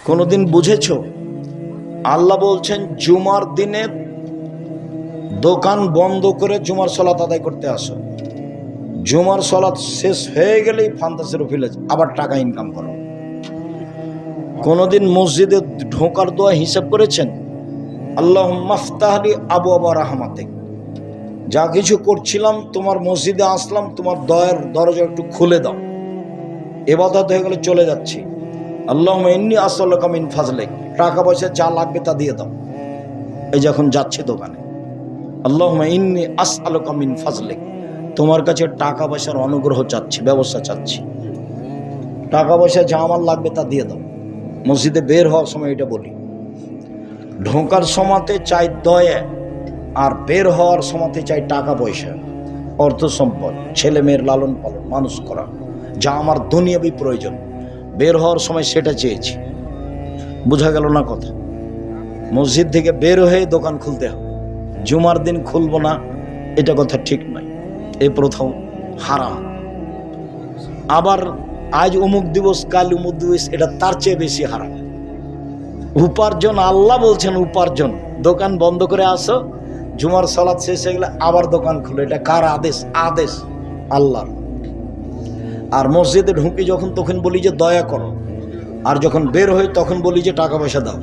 কোনোদিন বুঝেছো আল্লাহ বলছেন জুমার দিনে দোকান বন্ধ করে জুমার সালাত আদায় করতে আসো, জুমার সালাত শেষ হয়ে গেলেই ফান্তাসের ভিলেজ আবার টাকা ইনকাম করো। কোনোদিন মসজিদে ঢোকার দোয়া হিসাব করেছেন? আল্লাহুম্মা আফতাহলি আবওয়াবা রাহমাতিক, যা কিছু করছিলাম তোমার মসজিদে আসলাম, তোমার দয়ার দরজা একটু খুলে দাও, ইবাদত হয়ে গেলে চলে যাচ্ছি। আল্লাহুম্মা ইন্নী আসআলুকা মিন ফাজলিক, টাকা পয়সা যা লাগবে তা দিয়ে দাও। এই যখন যাচ্ছি দোকানে, আল্লাহুম্মা ইন্নী আসআলুকা মিন ফাজলিক, তোমার কাছে টাকা পয়সার অনুগ্রহ চাচ্ছি, ব্যবস্থা চাচ্ছি, টাকা পয়সা যা আমার লাগবে তা দিয়ে দাও। মসজিদে বের হওয়ার সময় এটা বলি। ঢোকার সময়তে চাই দয়া, আর বের হওয়ার সময়তে চাই টাকা পয়সা, অর্থ সম্পদ, ছেলে মেয়ের লালন পালন, মানুষ করা, যা আমার দুনিয়াবি প্রয়োজন। বের হওয়ার সময় সেটা চেয়েছি। বোঝা গেল না কথা? মসজিদ থেকে বের হয়ে দোকান খুলতে হবে, জুমার দিন খুলবো না, এটা কথা ঠিক নয়। এই প্রথম হারাম। আবার আজ অমুক দিবস, কাল অমুক দিবস, এটা তার চেয়ে বেশি হারাম। উপার্জন, আল্লাহ বলছেন উপার্জন, দোকান বন্ধ করে আসো, জুমার সালাত শেষ হয়ে গেলে আবার দোকান খুলো। এটা কার আদেশ? আদেশ আল্লাহর। আর মসজিদে ঢুকি যখন তখন বলি যে দয়া করো, আর যখন বের হই তখন বলি যে টাকা পয়সা দাও।